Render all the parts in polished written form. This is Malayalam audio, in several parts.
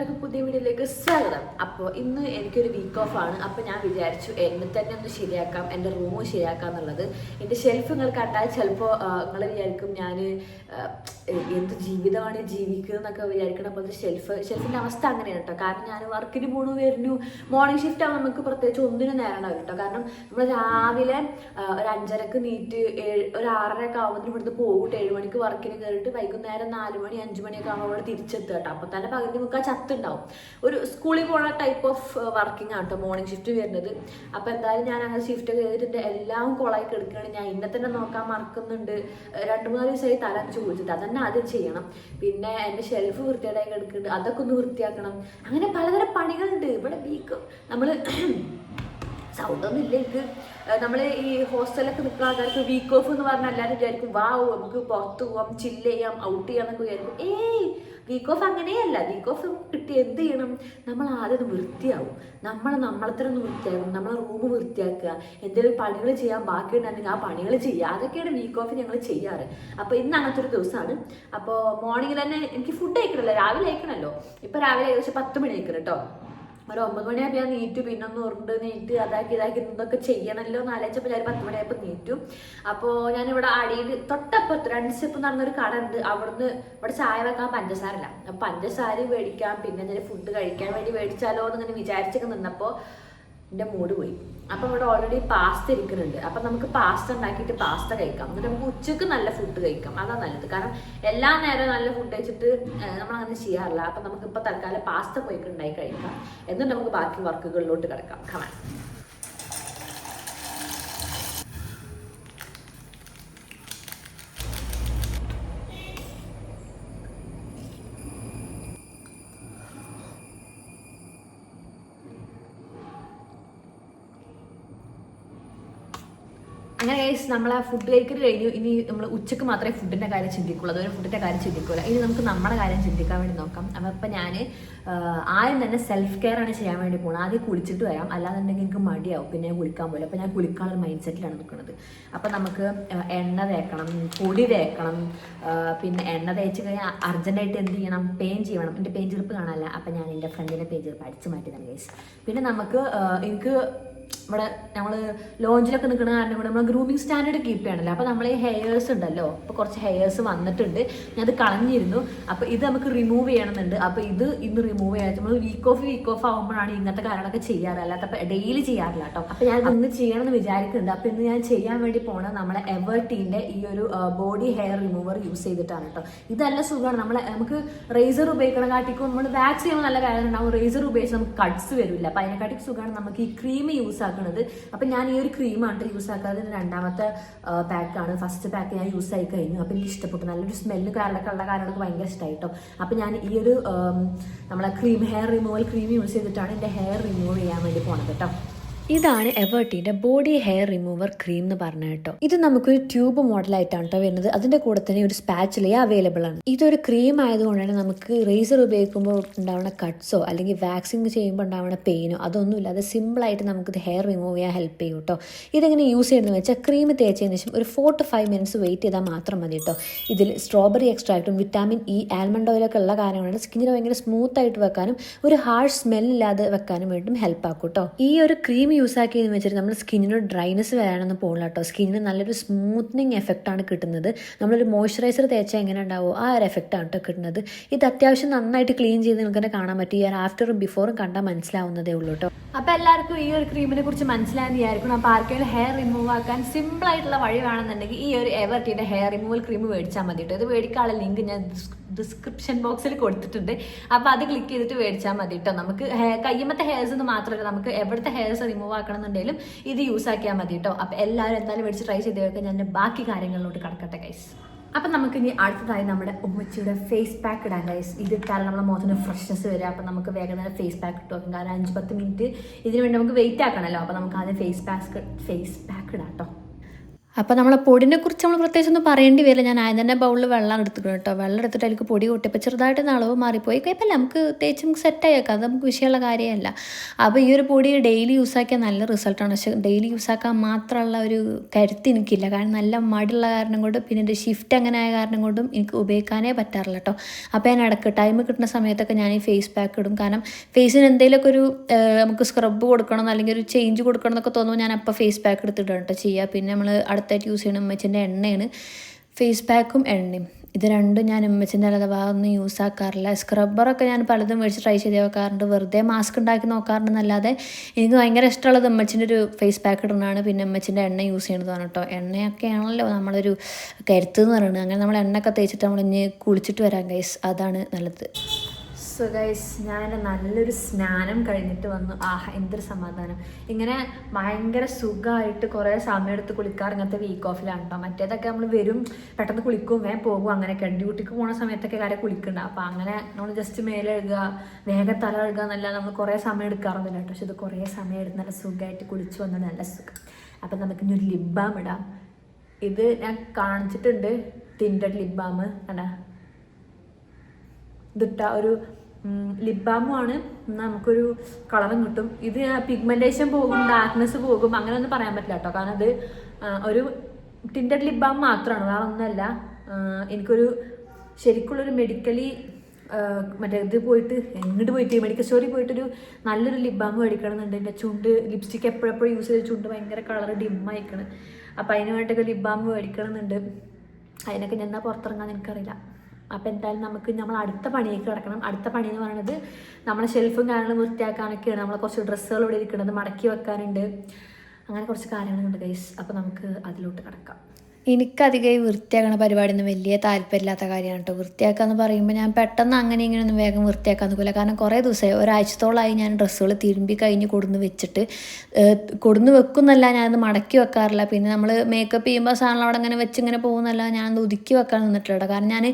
എല്ലാവർക്കും പുതിയ വീഡിയോയിലേക്ക് സ്വാഗതം. അപ്പോൾ ഇന്ന് എനിക്കൊരു വീക്ക് ഓഫ് ആണ്. അപ്പോൾ ഞാൻ വിചാരിച്ചു എന്നെ തന്നെ ഒന്ന് ശരിയാക്കാം, എൻ്റെ റൂം ശരിയാക്കാം എന്നുള്ളത്. എൻ്റെ ഷെൽഫ് നിങ്ങൾ കണ്ടാൽ ചിലപ്പോൾ നിങ്ങൾ വിചാരിക്കും ഞാൻ എന്ത് ജീവിതമാണ് ജീവിക്കുക എന്നൊക്കെ വിചാരിക്കണം. അപ്പോൾ ഷെൽഫിൻ്റെ അവസ്ഥ അങ്ങനെയാണ് കേട്ടോ. കാരണം ഞാൻ വർക്കിന് പോകണു വരുന്നു. മോർണിംഗ് ഷിഫ്റ്റ് ആകുമ്പോൾ നമുക്ക് പ്രത്യേകിച്ച് ഒന്നിനും നേരണം കേട്ടോ. കാരണം നമ്മൾ രാവിലെ ഒരു 5:30 നീറ്റ് ഒരു 6:30 ആകുമ്പോൾ ഇവിടുന്ന് പോകും. 7 മണിക്ക് വർക്കിന് കയറിയിട്ട് വൈകുന്നേരം 4 മണി 5 മണിയൊക്കെ ആകുമ്പോൾ അവിടെ തിരിച്ചെത്തുക കേട്ടോ. അപ്പോൾ തന്നെ പകുതി മുക്കാൽ ചത്തുണ്ടാവും. ഒരു സ്കൂളിൽ പോകുന്ന ടൈപ്പ് ഓഫ് വർക്കിംഗ് ആണ് കേട്ടോ മോർണിംഗ് ഷിഫ്റ്റ് വരുന്നത്. അപ്പോൾ എന്തായാലും ഞാൻ അങ്ങനെ ഷിഫ്റ്റ് ചെയ്തിട്ട് എല്ലാം കൊളായി കിടക്കുകയാണ്. ഞാൻ ഇന്നെ തന്നെ നോക്കാൻ മറക്കുന്നുണ്ട്. 2-3 ദിവസമായി തല ചോദിച്ചിട്ട് അതന്നെ ആദ്യം ചെയ്യണം. പിന്നെ എൻ്റെ ഷെൽഫ് വൃത്തിയായി കിടക്കുന്നുണ്ട്, അതൊക്കെ ഒന്ന് വൃത്തിയാക്കണം. അങ്ങനെ പലതരം പണികളുണ്ട് ഇവിടെ. വീക്ക് നമ്മൾ സൗണ്ടൊന്നും ഇല്ല എനിക്ക്. നമ്മൾ ഈ ഹോസ്റ്റലിലൊക്കെ നിൽക്കുന്ന ആൾക്കാർക്ക് വീക്ക് ഓഫ് എന്ന് പറഞ്ഞാൽ എല്ലാവരും വിചാരിക്കും വാവ് നമുക്ക് പുറത്ത് പോകാം, ചില്ല് ചെയ്യാം, ഔട്ട് ചെയ്യാന്നൊക്കെ വിചാരിക്കും. വീക്ക് ഓഫ് അങ്ങനെയല്ല. വീക്ക് ഓഫ് കിട്ടി എന്ത് ചെയ്യണം? നമ്മൾ ആദ്യം വൃത്തിയാവും. നമ്മളെ തന്നെ ഒന്ന് വൃത്തിയാകും. നമ്മളെ റൂം വൃത്തിയാക്കുക, എന്തെങ്കിലും പണികൾ ചെയ്യാൻ ബാക്കിയുണ്ടെങ്കിൽ ആ പണികൾ ചെയ്യുക. അതൊക്കെയാണ് വീക്ക് ഓഫ് ഞങ്ങൾ ചെയ്യാറ്. അപ്പോൾ ഇന്ന് അങ്ങനത്തെ ഒരു ദിവസമാണ്. അപ്പോൾ മോർണിംഗിൽ തന്നെ എനിക്ക് ഫുഡ് കഴിക്കണമല്ലോ, രാവിലെ കഴിക്കണമല്ലോ. ഇപ്പോൾ രാവിലെ ഏകദേശം 10 മണി കഴിക്കണം കേട്ടോ. ഒരു 9 മണിയായപ്പോൾ ഞാൻ നീറ്റു. പിന്നെ ഒന്ന് ഉരുണ്ട് നീറ്റ് ഇതാക്കി ഇതൊക്കെ ചെയ്യണമല്ലോ എന്ന് ആലോചിച്ചപ്പോൾ ഞാൻ 10 മണിയായപ്പോൾ നീറ്റു. അപ്പോൾ ഞാനിവിടെ അടിയിൽ തൊട്ടപ്പുറത്ത് 2 സ്റ്റെപ്പ് നടന്നൊരു കട ഉണ്ട്. അവിടുന്ന് ഇവിടെ ചായ വെക്കാൻ പഞ്ചസാരല്ല. അപ്പം പഞ്ചസാര മേടിക്കാം, പിന്നെ ഞാൻ ഫുഡ് കഴിക്കാൻ വേണ്ടി മേടിച്ചാലോ എന്നിങ്ങനെ വിചാരിച്ചൊക്കെ നിന്നപ്പോൾ എൻ്റെ മൂഡ് പോയി. അപ്പം ഇവിടെ ഓൾറെഡി പാസ്ത ഇരിക്കുന്നുണ്ട്. അപ്പം നമുക്ക് പാസ്ത ഉണ്ടാക്കിയിട്ട് പാസ്ത കഴിക്കാം. എന്നിട്ട് നമുക്ക് ഉച്ചക്ക് നല്ല ഫുഡ് കഴിക്കാം. അതാണ് നല്ലത്. കാരണം എല്ലാ നേരവും നല്ല ഫുഡ് കഴിച്ചിട്ട് നമ്മളങ്ങനെ ചെയ്യാറില്ല. അപ്പം നമുക്കിപ്പോൾ തൽക്കാലം പാസ്ത പോയിട്ട് ഉണ്ടാക്കി കഴിക്കാം. എന്നിട്ട് നമുക്ക് ബാക്കി വർക്കുകളിലോട്ട് കിടക്കാം. കമാൻ. അങ്ങനെ ഗൈസ് നമ്മളെ ഫുഡ് കഴിക്കൽ കഴിഞ്ഞു. ഇനി നമ്മൾ ഉച്ചക്ക് മാത്രമേ ഫുഡിൻ്റെ കാര്യം ചിന്തിക്കുള്ളൂ, അതുപോലെ ഫുഡിൻ്റെ കാര്യം ചിന്തിക്കില്ല. ഇനി നമുക്ക് നമ്മുടെ കാര്യം ചിന്തിക്കാൻ വേണ്ടി നോക്കാം. അപ്പോൾ ഇപ്പം ഞാൻ ആദ്യം തന്നെ സെൽഫ് കെയർ ആണ് ചെയ്യാൻ വേണ്ടി പോകുന്നത്. ആദ്യം കുളിച്ചിട്ട് വരാം, അല്ലാന്നുണ്ടെങ്കിൽ എനിക്ക് മടിയാവും പിന്നെ ഞാൻ കുളിക്കാൻ പോലും. അപ്പോൾ ഞാൻ കുളിക്കാനുള്ള മൈൻഡ് സെറ്റിലാണ് നിൽക്കുന്നത്. അപ്പോൾ നമുക്ക് എണ്ണ തേക്കണം, പൊടി തേക്കണം. പിന്നെ എണ്ണ തേച്ച് കഴിഞ്ഞാൽ അർജൻറ്റായിട്ട് എന്ത് ചെയ്യണം? പെയിൻ ചെയ്യണം. എൻ്റെ പെയിൻ ചെറുപ്പ് കാണാനല്ല. അപ്പോൾ ഞാൻ എൻ്റെ ഫ്രണ്ടിൻ്റെ പെയിൻ ചെറുപ്പ് അടിച്ച് മാറ്റിയതാണ് ഗൈസ്. പിന്നെ നമുക്ക് എനിക്ക് ഇവിടെ നമ്മൾ ലോഞ്ചിലൊക്കെ നിൽക്കുന്ന കാരണം കൂടെ നമ്മൾ ഗ്രൂമിങ് സ്റ്റാൻഡേർഡ് കീപ്പ് ചെയ്യണമല്ലോ. അപ്പോൾ നമ്മൾ ഈ ഹെയേഴ്സ് ഉണ്ടല്ലോ, അപ്പോൾ കുറച്ച് ഹെയേഴ്സ് വന്നിട്ടുണ്ട്. ഞാൻ അത് കളഞ്ഞിരുന്നു. അപ്പോൾ ഇത് നമുക്ക് റിമൂവ് ചെയ്യണമെന്നുണ്ട്. അപ്പോൾ ഇത് ഇന്ന് റിമൂവ് ചെയ്യാൻ നമ്മൾ വീക്ക് ഓഫ് ആകുമ്പോഴാണ് ഇങ്ങനത്തെ കാര്യങ്ങളൊക്കെ ചെയ്യാറ്, അല്ലാത്തപ്പോൾ ഡെയിലി ചെയ്യാറില്ല കേട്ടോ. അപ്പോൾ ഞാൻ ഇന്ന് ചെയ്യണമെന്ന് വിചാരിക്കുന്നുണ്ട്. അപ്പോൾ ഇന്ന് ഞാൻ ചെയ്യാൻ വേണ്ടി പോകണം നമ്മളെ എവർടീൻ്റെ ഈ ഒരു ബോഡി ഹെയർ റിമൂവർ യൂസ് ചെയ്തിട്ടാണ് കേട്ടോ. ഇതല്ല സുഖമാണ്. നമുക്ക് റേസർ ഉപയോഗിക്കണ കാട്ടിക്കും നമ്മൾ വാക്സ് ചെയ്യുമ്പോൾ നല്ല കാര്യം ഉണ്ടാവും. റേസർ ഉപയോഗിച്ച് നമുക്ക് കട്ട്സ് വരില്ല. അപ്പോൾ അതിനെക്കാട്ടി സുഖമാണ് നമുക്ക് ഈ ക്രീം യൂസ് ആക്കുന്നത്. അപ്പം ഞാൻ ഈ ഒരു ക്രീമാണ് യൂസ് ആക്കാതെ. രണ്ടാമത്തെ പാക്കാണ്. ഫസ്റ്റ് പാക്ക് ഞാൻ യൂസ് ആയി കഴിഞ്ഞു. അപ്പം എനിക്ക് ഇഷ്ടപ്പെട്ടു. നല്ലൊരു സ്മെല്ല് കാര്യങ്ങളൊക്കെ ഉള്ള കാര്യങ്ങളൊക്കെ ഭയങ്കര ഇഷ്ടമായിട്ടോ. അപ്പം ഞാൻ ഈ ഒരു നമ്മളെ ഹെയർ റിമൂവൽ ക്രീം യൂസ് ചെയ്തിട്ടാണ് എൻ്റെ ഹെയർ റിമൂവ് ചെയ്യാൻ വേണ്ടി പോണത് കേട്ടോ. ഇതാണ് എവർടീൻ്റെ ബോഡി ഹെയർ റിമൂവർ ക്രീം എന്ന് പറഞ്ഞ കേട്ടോ. ഇത് നമുക്കൊരു ട്യൂബ് മോഡലായിട്ടാണ് കേട്ടോ വരുന്നത്. അതിൻ്റെ കൂടെ തന്നെ ഒരു സ്പാച്ചുല അവൈലബിൾ ആണ്. ഇതൊരു ക്രീം ആയതുകൊണ്ടാണ് നമുക്ക് റേസർ ഉപയോഗിക്കുമ്പോൾ ഉണ്ടാവുന്ന കട്ട്സോ അല്ലെങ്കിൽ വാക്സിങ് ചെയ്യുമ്പോൾ ഉണ്ടാവുന്ന പെയിനോ അതൊന്നും ഇല്ലാതെ സിമ്പിളായിട്ട് നമുക്കിത് ഹെയർ റിമൂവ് ചെയ്യാൻ ഹെൽപ്പ് ചെയ്യും കേട്ടോ. ഇതെങ്ങനെ യൂസ് ചെയ്യുന്നത് വെച്ചാൽ ക്രീം തേച്ചതിന് ശേഷം ഒരു 4 to 5 minutes വെയിറ്റ് ചെയ്താൽ മാത്രം മതി കേട്ടോ. ഇതിൽ സ്ട്രോബെറി എക്സ്ട്രാക്റ്റും വിറ്റാമിൻ ഇ, ആൽമണ്ട് ഓയിലൊക്കെ ഉള്ള കാര്യങ്ങളാണ് സ്കിന്നിന് ഭയങ്കര സ്മൂത്ത് ആയിട്ട് വെക്കാനും ഒരു ഹാർഷ് സ്മെല്ലില്ലാതെ വെക്കാനും വേണ്ടിയും ഹെൽപ്പ് ആക്കും കേട്ടോ. ഈ ഒരു ക്രീം യൂസ് ആക്കിയെന്ന് വെച്ചിട്ട് നമ്മുടെ സ്കിന്നിനൊരു ഡ്രൈനെസ് വരാനൊന്നും പോകില്ല കേട്ടോ. സ്കിന്നിന് നല്ലൊരു സ്മൂത്തനിങ് എഫക്റ്റാണ് കിട്ടുന്നത്. നമ്മളൊരു മോയ്സ്ചറൈസർ തേച്ചാൽ എങ്ങനെ ഉണ്ടാവും ആ ഒരു എഫക്റ്റാണ് കേട്ടോ കിട്ടുന്നത്. ഇത് അത്യാവശ്യം നന്നായിട്ട് ക്ലീൻ ചെയ്ത് നിങ്ങൾക്ക് തന്നെ കാണാൻ പറ്റും. ഈ ആഫ്റ്ററും ബിഫോറും കണ്ടാൽ മനസ്സിലാവുന്നതേ ഉള്ളൂ കേട്ടോ. അപ്പോൾ എല്ലാവർക്കും ഈ ഒരു ക്രീമിനെ കുറിച്ച് മനസ്സിലായെന്ന് വിചാരിക്കണം. അപ്പോൾ ആർക്കെങ്കിലും ഹെയർ റിമൂവ് ആക്കാൻ സിമ്പിൾ ആയിട്ടുള്ള വഴി വേണമെന്നുണ്ടെങ്കിൽ ഈ ഒരു എവർടീൻ്റെ ഹെയർ റിമൂവൽ ക്രീം മേടിച്ചാൽ മതി കേട്ടോ. ഇത് മേടിക്കാനുള്ള ലിങ്ക് ഞാൻ ഡിസ്ക്രിപ്ഷൻ ബോക്സിൽ കൊടുത്തിട്ടുണ്ട്. അപ്പോൾ അത് ക്ലിക്ക് ചെയ്തിട്ട് മേടിച്ചാൽ മതി കേട്ടോ. നമുക്ക് കയ്യുമത്തെ ഹെയർസ് എന്ന് മാത്രമല്ല, നമുക്ക് എവിടുത്തെ ഹെയർസ് റിമൂവ് ആക്കണം എന്നുണ്ടെങ്കിലും ഇത് യൂസ് ആക്കിയാൽ മതി കേട്ടോ. അപ്പോൾ എല്ലാവരും എന്തായാലും മേടിച്ച് ട്രൈ ചെയ്ത് കേൾക്കാൻ. ഞാൻ ബാക്കി കാര്യങ്ങളിലോട്ട് കടക്കട്ടെ ഗൈസ്. അപ്പം നമുക്ക് ഇനി അടുത്തതായി നമ്മുടെ ഉമ്മച്ചിയുടെ ഫേസ് പാക്ക് ഇടാം ഗൈസ്. ഇതിട്ടാൽ നമ്മുടെ മുഖത്തിന് ഫ്രഷ്നെസ് വരിക. അപ്പം നമുക്ക് വേഗം തന്നെ ഫേസ് പാക്ക് ഇട്ട് വെക്കും. കാരണം 5-10 മിനിറ്റ് ഇതിന് വേണ്ടി നമുക്ക് വെയിറ്റ് ആക്കണമല്ലോ. അപ്പോൾ നമുക്ക് ആദ്യം ഫേസ് പാക്ക് ഇടാം കേട്ടോ. അപ്പോൾ നമ്മളെ പൊടിനെ കുറിച്ച് നമ്മൾ പ്രത്യേകിച്ചൊന്നും പറയേണ്ടി വരില്ല. ഞാൻ ആദ്യം തന്നെ ബൗളിൽ വെള്ളം എടുത്തിട്ടുണ്ട് കേട്ടോ. വെള്ളം എടുത്തിട്ട് അതിലേക്ക് പൊടി കൂട്ടിയപ്പോൾ ചെറുതായിട്ട് അളവ് മാറിപ്പോയി. കുഴപ്പമില്ല, നമുക്ക് തേച്ച് നമുക്ക് സെറ്റായേക്കാം, അത് നമുക്ക് വിഷയമുള്ള കാര്യമല്ല. അപ്പോൾ ഈ ഒരു പൊടി ഡെയിലി യൂസാക്കിയാൽ നല്ല റിസൾട്ടാണ്. പക്ഷേ ഡെയിലി യൂസാക്കാൻ മാത്രമുള്ള ഒരു കരുത്ത് എനിക്കില്ല. കാരണം നല്ല മടിയുള്ള കാരണം കൊണ്ടും പിന്നെ എൻ്റെ ഷിഫ്റ്റ് അങ്ങനെ ആയ കാരണം കൊണ്ടും എനിക്ക് ഉപയോഗിക്കാനേ പറ്റാറില്ല കേട്ടോ. അപ്പോൾ ഞാൻ ഇടയ്ക്ക് ടൈം കിട്ടുന്ന സമയത്തൊക്കെ ഞാൻ ഈ ഫേസ് പാക്ക് ഇടും. കാരണം ഫേസിന് എന്തെങ്കിലുമൊക്കെ ഒരു നമുക്ക് സ്ക്രബ് കൊടുക്കണം അല്ലെങ്കിൽ ഒരു ചേഞ്ച് കൊടുക്കണം എന്നൊക്കെ തോന്നുമ്പോൾ ഞാൻ അപ്പോൾ ഫേസ് പാക്ക് എടുത്തിട്ടാണ് കേട്ടോ ചെയ്യുക. പിന്നെ നമ്മൾ അടുത്തായിട്ട് യൂസ് ചെയ്യണം ഉമ്മച്ചിൻ്റെ എണ്ണയാണ്. ഫേസ് പാക്കും എണ്ണയും ഇത് രണ്ടും ഞാൻ ഉമ്മച്ചിൻ്റെ അഥവാ ഒന്നും യൂസ് ആക്കാറില്ല. സ്ക്രബ്ബറൊക്കെ ഞാൻ പലതും മേടിച്ച് ട്രൈ ചെയ്ത് നോക്കാറുണ്ട്, വെറുതെ മാസ്ക് ഉണ്ടാക്കി നോക്കാറുണ്ടെന്നല്ലാതെ എനിക്ക് ഭയങ്കര ഇഷ്ടമുള്ളത് ഉമ്മച്ചിൻ്റെ ഒരു ഫേസ് പാക്ക് ഇടുന്നതാണ്. പിന്നെ ഉമ്മച്ചിൻ്റെ എണ്ണ യൂസ് ചെയ്യണതാണ് കേട്ടോ. എണ്ണയൊക്കെ ആണല്ലോ നമ്മളൊരു കരുത്ത് എന്ന് പറയുന്നത്. അങ്ങനെ നമ്മൾ എണ്ണയൊക്കെ തേച്ചിട്ട് നമ്മൾ ഇനി കുളിച്ചിട്ട് വരാം ഗൈസ്, അതാണ് നല്ലത്. സോ ഗൈസ്, ഞാൻ നല്ലൊരു സ്നാനം കഴിഞ്ഞിട്ട് വന്നു. എന്തൊരു സമാധാനം. ഇങ്ങനെ ഭയങ്കര സുഖമായിട്ട് കുറേ സമയം എടുത്ത് കുളിക്കാറ് ഇങ്ങനത്തെ വീക്ക് ഓഫിലാണ് കേട്ടോ. മറ്റേതൊക്കെ നമ്മൾ വരും പെട്ടെന്ന് കുളിക്കും പോകും അങ്ങനെയൊക്കെ. ഡ്യൂട്ടിക്ക് പോകുന്ന സമയത്തൊക്കെ കാര്യം കുളിക്കുന്നുണ്ട്. അപ്പോൾ അങ്ങനെ നമ്മൾ ജസ്റ്റ് മേലെ എഴുതുക, വേഗം തല എഴുതുക എന്നല്ല നമ്മൾ കുറേ സമയം എടുക്കാറൊന്നുമില്ല കേട്ടോ. പക്ഷെ ഇത് കുറേ സമയം എടുത്ത് നല്ല സുഖമായിട്ട് കുളിച്ച് വന്നത് നല്ല സുഖം. അപ്പം നമുക്ക് ഇനി ഒരു ലിപ് ബാം ഇടാം. ഇത് ഞാൻ കാണിച്ചിട്ടുണ്ട്, ടിൻറ്റഡ് ലിപ് ബാം കണ്ടാ. ഇതിട്ട ഒരു ലിപ് ബാമുമാണ്, നമുക്കൊരു കളറും കിട്ടും. ഇത് പിഗ്മെൻറ്റേഷൻ പോകും, ഡാർക്ക്നെസ് പോകും, അങ്ങനെ ഒന്നും പറയാൻ പറ്റില്ല കേട്ടോ. കാരണം അത് ഒരു ടിൻറ്റഡ് ലിപ് ബാം മാത്രമാണ്, വേറെ ഒന്നുമല്ല. എനിക്കൊരു ശരിക്കുള്ളൊരു മെഡിക്കലി മറ്റേ ഇത് പോയിട്ട് മെഡിക്കൽ സ്റ്റോറിൽ പോയിട്ടൊരു നല്ലൊരു ലിപ് ബാം മേടിക്കണമെന്നുണ്ട്. എൻ്റെ ചുണ്ട് ലിപ്സ്റ്റിക്ക് എപ്പോഴെപ്പോഴും യൂസ് ചെയ്ത് ചുണ്ട് ഭയങ്കര കളർ ഡിമ്മായിക്കണം. അപ്പോൾ അതിന് വേണ്ടിയിട്ടൊക്കെ ലിപ് ബാം മേടിക്കണമെന്നുണ്ട്. അതിനൊക്കെ ഞാൻ പുറത്തിറങ്ങാൻ എനിക്കറിയില്ല. അപ്പോൾ എന്തായാലും നമുക്ക് നമ്മൾ അടുത്ത പണിയൊക്കെ കിടക്കണം. അടുത്ത പണി എന്ന് പറയുന്നത് നമ്മളെ ഷെൽഫും കാര്യങ്ങളും വൃത്തിയാക്കാനൊക്കെയാണ്. നമ്മളെ കുറച്ച് ഡ്രസ്സുകൾ ഇവിടെ ഇരിക്കുന്നത് മടക്കി വെക്കാനുണ്ട്, അങ്ങനെ കുറച്ച് കാര്യങ്ങളുണ്ട് ഗൈസ്. അപ്പോൾ നമുക്ക് അതിലോട്ട് കിടക്കാം. എനിക്കധികം ഈ വൃത്തിയാക്കണ പരിപാടിയൊന്നും വലിയ താല്പര്യമില്ലാത്ത കാര്യമാണ് കേട്ടോ. വൃത്തിയാക്കുക എന്ന് പറയുമ്പോൾ ഞാൻ പെട്ടെന്ന് അങ്ങനെ ഇങ്ങനെയൊന്നും വേഗം വൃത്തിയാക്കാൻ നിൽക്കില്ല. കാരണം കുറേ ദിവസമായി, ഒരാഴ്ചത്തോളമായി ഞാൻ ഡ്രസ്സുകൾ തിരുമ്പി കഴിഞ്ഞ് കൊടുന്ന് വെച്ചിട്ട് കൊടുന്ന് വെക്കുന്നല്ല, ഞാനത് മടക്കി വെക്കാറില്ല. പിന്നെ നമ്മൾ മേക്കപ്പ് ചെയ്യുമ്പോൾ സാധനം അവിടെ അങ്ങനെ വെച്ച് ഇങ്ങനെ പോകുന്നല്ല, ഞാനത് ഒതുക്കി വെക്കാൻ നിന്നിട്ടില്ല. കാരണം ഞാൻ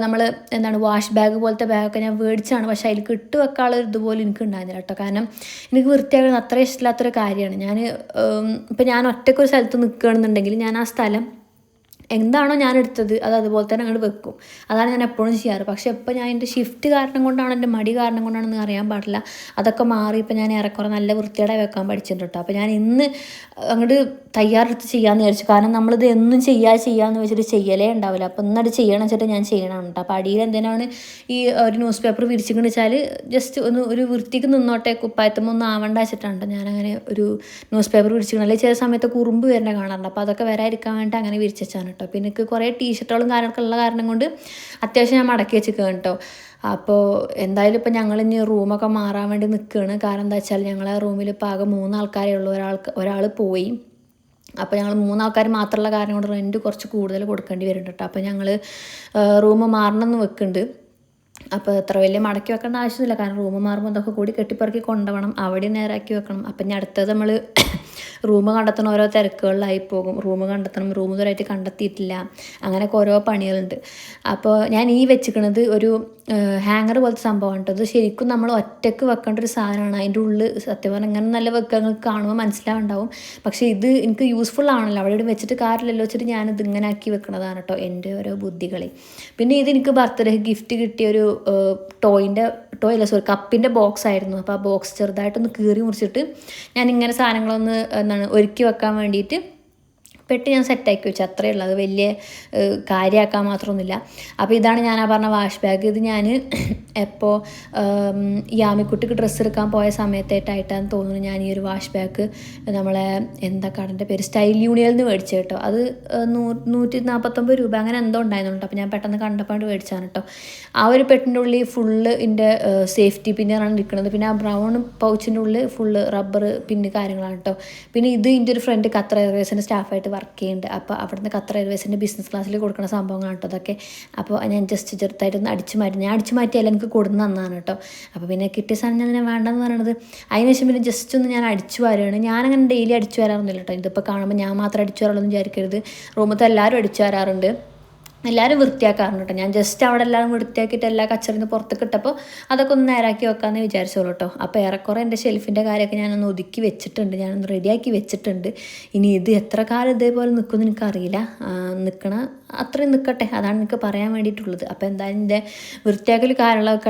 നമ്മൾ വാഷ് ബാഗ് പോലത്തെ ബാഗൊക്കെ ഞാൻ മേടിച്ചാണ്, പക്ഷേ അതിൽ ഇട്ട് വെക്കാനുള്ള ഇതുപോലെ എനിക്ക് ഉണ്ടായിരുന്നില്ല കേട്ടോ. കാരണം എനിക്ക് വൃത്തിയാക്കുന്നത് അത്ര ഇഷ്ടമില്ലാത്തൊരു കാര്യമാണ്. ഇപ്പം ഞാൻ ഒറ്റയ്ക്കൊരു സ്ഥലത്ത് നിൽക്കുകയാണെന്നുണ്ടെങ്കിൽ ഞാൻ ആ സ്ഥലം എന്താണോ ഞാൻ എടുത്തത് അത് അതുപോലെ തന്നെ അങ്ങോട്ട് വെക്കും. അതാണ് ഞാൻ എപ്പോഴും ചെയ്യാറ്. പക്ഷേ ഇപ്പോൾ ഞാൻ എൻ്റെ ഷിഫ്റ്റ് കാരണം കൊണ്ടാണ്, എൻ്റെ മടി കാരണം കൊണ്ടാണെന്ന് അറിയാൻ പാടില്ല, അതൊക്കെ മാറി ഇപ്പോൾ ഞാൻ ഏറെക്കുറെ നല്ല വൃത്തിയോടെ വെക്കാൻ പഠിച്ചിട്ടുണ്ട് കേട്ടോ. അപ്പോൾ ഞാൻ ഇന്ന് അങ്ങോട്ട് തയ്യാറെടുത്ത് ചെയ്യാമെന്ന് വിചാരിച്ചു. കാരണം നമ്മളിത് എന്നും ചെയ്യാമെന്ന് വെച്ചിട്ട് ചെയ്യലേ ഉണ്ടാവില്ല. അപ്പോൾ ഇന്നത് ചെയ്യണം വെച്ചിട്ട് ഞാൻ ചെയ്യണം കേട്ടോ. അപ്പോൾ അടിയിൽ എന്തിനാണ് ഈ ഒരു ന്യൂസ് പേപ്പർ വിരിച്ചിട്ട് വെച്ചാൽ ജസ്റ്റ് ഒരു വൃത്തിക്ക് നിന്നോട്ടെ, കുപ്പായത്തുമൊന്നും ആവണ്ട വെച്ചിട്ടുണ്ട് ഞാനങ്ങനെ ഒരു ന്യൂസ് പേപ്പർ വിരിച്ചിട്ടുണ്ട്. അല്ലെങ്കിൽ ചില സമയത്ത് കുറുമ്പ് വരുന്ന കാണാറുണ്ട്. അപ്പോൾ അതൊക്കെ വരാതിരിക്കാൻ വേണ്ടി അങ്ങനെ വിരിച്ചാണ് കേട്ടോ. പിന്നെ എനിക്ക് കുറേ ടീഷർട്ടുകളും കാര്യങ്ങളൊക്കെ ഉള്ള കാരണം കൊണ്ട് അത്യാവശ്യം ഞാൻ മടക്കി വെച്ചിരിക്കുകയാണ് കേട്ടോ. അപ്പോൾ എന്തായാലും ഇപ്പോൾ ഞങ്ങളിനി റൂമൊക്കെ മാറാൻ വേണ്ടി നിൽക്കുകയാണ്. കാരണം എന്താ വെച്ചാൽ ഞങ്ങളെ റൂമിൽ ഇപ്പോൾ ആകെ 3 ആൾക്കാരേ ഉള്ളൂ. ഒരാൾ പോയി. അപ്പോൾ ഞങ്ങൾ 3 ആൾക്കാർ മാത്രമുള്ള കാരണം കൊണ്ട് റെൻറ്റ് കുറച്ച് കൂടുതൽ കൊടുക്കേണ്ടി വരുന്നുണ്ട് കേട്ടോ. അപ്പോൾ ഞങ്ങൾ റൂം മാറണമെന്ന് വെക്കുന്നുണ്ട്. അപ്പോൾ അത്ര വലിയ മടക്കി വെക്കേണ്ട ആവശ്യമില്ല. കാരണം റൂം മാറുമ്പോൾ അതൊക്കെ കൂടി കെട്ടിപ്പറക്കി കൊണ്ടുപോകണം, അവിടെ നേരാക്കി വെക്കണം. അപ്പം ഇനി അടുത്തത് നമ്മൾ റൂം കണ്ടെത്തണം, ഓരോ തിരക്കുകളിലായി പോകും. റൂം കണ്ടെത്തണം, റൂം ഇതുവരെയായിട്ട് കണ്ടെത്തിയിട്ടില്ല, അങ്ങനെയൊക്കെ ഓരോ പണികളുണ്ട്. അപ്പോൾ ഞാൻ ഈ വെച്ചിരിക്കുന്നത് ഒരു ഹാങ്ങർ പോലത്തെ സംഭവമാണ് കേട്ടോ. ഇത് ശരിക്കും നമ്മൾ ഒറ്റയ്ക്ക് വെക്കേണ്ട ഒരു സാധനമാണ്. അതിൻ്റെ ഉള്ളിൽ സത്യം പറഞ്ഞാൽ ഇങ്ങനെ നല്ല വെക്കങ്ങൾക്ക് കാണുമ്പോൾ മനസ്സിലാവുണ്ടാവും. പക്ഷേ ഇത് എനിക്ക് യൂസ്ഫുൾ ആണല്ലോ, അവിടെ ഇവിടെ വെച്ചിട്ട് കാര്യമില്ലല്ലോ വെച്ചിട്ട് ഞാനിത് ഇങ്ങനെ ആക്കി വെക്കണതാണ് കേട്ടോ, എൻ്റെ ഓരോ ബുദ്ധികളെ. പിന്നെ ഇത് എനിക്ക് ബർത്ത്ഡേ ഗിഫ്റ്റ് കിട്ടിയൊരു കപ്പിൻ്റെ ബോക്സ് ആയിരുന്നു. അപ്പോൾ ആ ബോക്സ് ചെറുതായിട്ടൊന്ന് കീറി മുറിച്ചിട്ട് ഞാനിങ്ങനെ സാധനങ്ങളൊന്ന് ഒരുക്കി വെക്കാൻ വേണ്ടിയിട്ട് പെട്ട് ഞാൻ സെറ്റാക്കി വെച്ചു, അത്രയേ ഉള്ളൂ. അത് വലിയ കാര്യമാക്കാൻ മാത്രമൊന്നുമില്ല. അപ്പോൾ ഇതാണ് ഞാൻ പറഞ്ഞ വാഷ് ബാഗ്. ഇത് ഞാൻ എപ്പോൾ യാമിക്കുട്ടിക്ക് ഡ്രസ്സ് എടുക്കാൻ പോയ സമയത്തായിട്ടാണ് തോന്നുന്നു ഞാൻ ഈ ഒരു വാഷ് ബാഗ് നമ്മളെ എന്താ കടൻ്റെ പേര് സ്റ്റൈൽ യൂണിയനിൽ നിന്ന് മേടിച്ചു കേട്ടോ. അത് 149 രൂപ അങ്ങനെ എന്തോ ഉണ്ടായിരുന്നു. അപ്പോൾ ഞാൻ പെട്ടെന്ന് കണ്ടപ്പോൾ മേടിച്ചാണ് കേട്ടോ. ആ ഒരു പെട്ടിൻ്റെ ഉള്ളിൽ ഫുള്ള് എൻ്റെ സേഫ്റ്റി പിന്നാണ് ഇരിക്കുന്നത്. പിന്നെ ആ ബ്രൗൺ പൗച്ചിൻ്റെ ഉള്ളിൽ ഫുള്ള് റബ്ബർ പിന്ന് കാര്യങ്ങളാണ് കേട്ടോ. പിന്നെ ഇത് എൻ്റെ ഒരു ഫ്രണ്ട് ഖത്തർ എയർവേസിൻ്റെ സ്റ്റാഫായിട്ട് വർക്ക് ചെയ്യുന്നുണ്ട്. അപ്പോൾ അവിടുന്ന് ഖത്തർ എയർവേസിൻ്റെ ബിസിനസ് ക്ലാസ്സിൽ കൊടുക്കുന്ന സംഭവങ്ങളാണ് കേട്ടോ അതൊക്കെ. അപ്പോൾ ഞാൻ ജസ്റ്റ് ചെറുതായിട്ടൊന്ന് അടിച്ചു മാറ്റിയാൽ എനിക്ക് കൊടുന്ന് തന്നാണ് കേട്ടോ. അപ്പോൾ പിന്നെ കിട്ടിയ സാധനം ഞാൻ അതിനെ വേണ്ടെന്ന് പറയണത്. അതിനുശേഷം പിന്നെ ജസ്റ്റ് ഒന്ന് ഞാൻ അടിച്ചു വരികയാണ്. ഞാനങ്ങനെ ഡെയിലി അടിച്ചു വരാറൊന്നുമില്ല കേട്ടോ. ഇതിപ്പോൾ കാണുമ്പോൾ ഞാൻ മാത്രം അടിച്ചു വരാറുള്ളൂ എന്ന് വിചാരിക്കരുത്, റൂമത്തെ എല്ലാവരും അടിച്ചു വരാറുണ്ട്. എല്ലാവരും വൃത്തിയാക്കാറുണ്ട് കേട്ടോ. ഞാൻ ജസ്റ്റ് അവിടെ എല്ലാം വൃത്തിയാക്കിയിട്ട് എല്ലാ കച്ചറിന്ന് പുറത്ത് ഇട്ടപ്പോൾ അതൊക്കെ ഒന്ന് നേരാക്കി വെക്കാമെന്ന് വിചാരിച്ചോളൂ കേട്ടോ. അപ്പോൾ ഏറെക്കുറെ എൻ്റെ ഷെൽഫിൻ്റെ കാര്യമൊക്കെ ഞാനൊന്ന് ഒതുക്കി വെച്ചിട്ടുണ്ട്, ഞാനൊന്ന് റെഡിയാക്കി വെച്ചിട്ടുണ്ട്. ഇനി ഇത് എത്ര കാലം ഇതേപോലെ നിൽക്കുമെന്ന് എനിക്കറിയില്ല. നിൽക്കണ അത്രയും നിൽക്കട്ടെ, അതാണ് എനിക്ക് പറയാൻ വേണ്ടിയിട്ടുള്ളത്. അപ്പോൾ എന്തായാലും എൻ്റെ വൃത്തിയാക്കൽ കാര്യങ്ങളൊക്കെ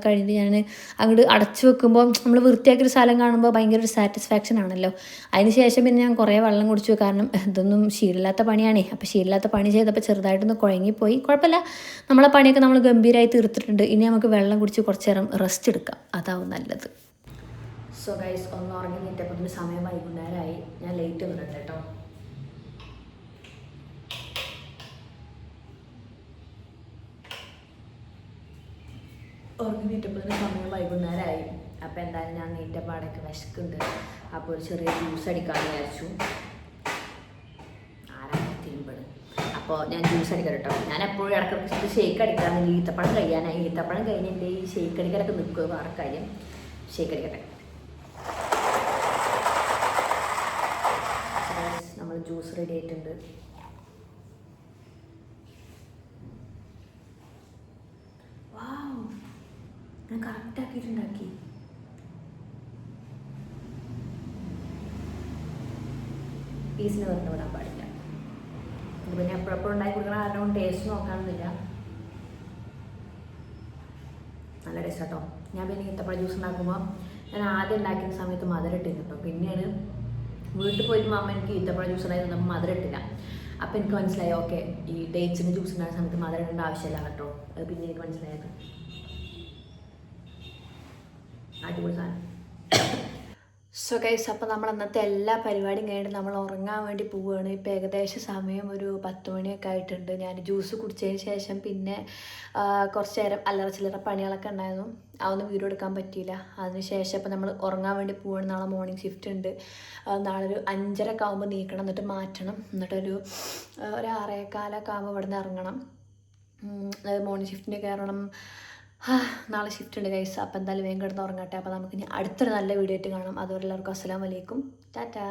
കഴിഞ്ഞിട്ട് ഞാൻ അങ്ങോട്ട് അടച്ചു വെക്കുമ്പോൾ നമ്മൾ വൃത്തിയാക്കിയൊരു സ്ഥലം കാണുമ്പോൾ ഭയങ്കര ഒരു സാറ്റിസ്ഫാക്ഷൻ ആണല്ലോ. അതിന് ശേഷം പിന്നെ ഞാൻ കുറേ വെള്ളം കുടിച്ചു, കാരണം ഇതൊന്നും ശീലമില്ലാത്ത പണിയാണേ. അപ്പോൾ ശീലമില്ലാത്ത പണി ചെയ്തപ്പോൾ ചെറുതായിട്ടൊന്ന് കുഴങ്ങിപ്പോയി. കുഴപ്പമില്ല, നമ്മളെ പണിയൊക്കെ നമ്മൾ ഗംഭീരമായി തീർത്തിട്ടുണ്ട്. ഇനി നമുക്ക് വെള്ളം കുടിച്ച് കുറച്ച് നേരം റെസ്റ്റ് എടുക്കാം, അതാവും നല്ലത്. സോ ഗൈസ്, ഒന്ന് ഉറങ്ങി നീറ്റപ്പോൾ സമയം വൈകുന്നേരമായി. ഞാൻ ലേറ്റ് വന്നിട്ട് കേട്ടോ. ഉറങ്ങി നീറ്റപ്പോൾ സമയം വൈകുന്നേരമായി. അപ്പോൾ എന്തായാലും ഞാൻ നീറ്റപ്പാടൊക്കെ വിശക്കുന്നുണ്ട്. അപ്പോൾ ഒരു ചെറിയ ജ്യൂസ് അടിക്കാമെന്ന് വിചാരിച്ചു. അപ്പോൾ ഞാൻ ജ്യൂസ് അടിക്കാം കേട്ടോ. ഞാൻ എപ്പോഴും ഇടയ്ക്ക് ഷേക്ക് അടിക്കാറുണ്ട്. ഈത്തപ്പഴം കഴിയാനായി. ഈത്തപ്പഴം കഴിഞ്ഞിട്ട് ഈ ഷേക്ക് അടിക്കാനൊക്കെ നിൽക്കുക, വേറെ കാര്യം. ഷേക്ക് അടിക്കട്ടെ. നമ്മൾ ജ്യൂസ് റെഡി ആയിട്ടുണ്ട്. വാവ്, ഞാൻ കറക്റ്റാക്കിയിട്ടുണ്ടാക്കി. പീസിന് വെറുതെ വിടാൻ പാടില്ല. ഇത് പിന്നെ എപ്പോഴെപ്പോഴും ഉണ്ടാക്കി കൊടുക്കണ കാരണം ടേസ്റ്റ് നോക്കാനൊന്നുമില്ല. നല്ല ടേസ്റ്റ് കേട്ടോ. ഞാൻ പിന്നെ ഈത്തപ്പഴ ജ്യൂസ് ഉണ്ടാക്കുമ്പോൾ ഞാൻ ആദ്യം ഉണ്ടാക്കുന്ന സമയത്ത് മധുരം ഇട്ടിരുന്നു കേട്ടോ. പിന്നെയാണ് വീട്ടിൽ പോയിട്ട് അമ്മ എനിക്ക് ഈത്തപ്പഴ ജ്യൂസ് ഉണ്ടായി തന്നപ്പോൾ മധുരം ഇട്ടില്ല. അപ്പോൾ എനിക്ക് മനസ്സിലായി, ഓക്കെ, ഈ ഡേറ്റ്സിൻ്റെ ജ്യൂസ് ഉണ്ടാകുന്ന സമയത്ത് മധുരം ഇടേണ്ട ആവശ്യമില്ല കേട്ടോ. അത് പിന്നെ എനിക്ക് മനസ്സിലായത്. അടിപൊളി സാധനം. സോ ഗൈസ്, അപ്പോൾ നമ്മൾ അന്നത്തെ എല്ലാ പരിപാടിയും കഴിഞ്ഞിട്ട് നമ്മൾ ഉറങ്ങാൻ വേണ്ടി പോവുകയാണ്. ഇപ്പോൾ ഏകദേശം സമയം ഒരു 10 മണിയൊക്കെ ആയിട്ടുണ്ട്. ഞാൻ ജ്യൂസ് കുടിച്ചതിന് ശേഷം പിന്നെ കുറച്ച് നേരം അല്ലറ ചില്ലറ പണികളൊക്കെ ഉണ്ടായിരുന്നു. അതൊന്നും വീഡിയോ എടുക്കാൻ പറ്റിയില്ല. അതിന് ശേഷം ഇപ്പോൾ നമ്മൾ ഉറങ്ങാൻ വേണ്ടി പോവുകയാണ്. നാളെ മോർണിംഗ് ഷിഫ്റ്റ് ഉണ്ട്. നാളെ ഒരു 5:30 ആകുമ്പോൾ നീക്കണം, എന്നിട്ട് മാറ്റണം. എന്നിട്ടൊരു 6:15 ആകുമ്പോൾ ഇവിടെ നിന്ന് ഇറങ്ങണം. മോർണിംഗ് ഷിഫ്റ്റിന് കയറണം. നാളെ ഷിഫ്റ്റ് ഉണ്ട് ഗൈസ്. അപ്പോൾ എന്തായാലും വേഗം കിടന്ന് ഉറങ്ങട്ടെ. അപ്പോൾ നമുക്ക് ഇനി അടുത്തൊരു നല്ല വീഡിയോ ആയിട്ട് കാണാം. അതുവരെ എല്ലാവർക്കും അസ്സലാമു അലൈക്കും, ടാറ്റാ.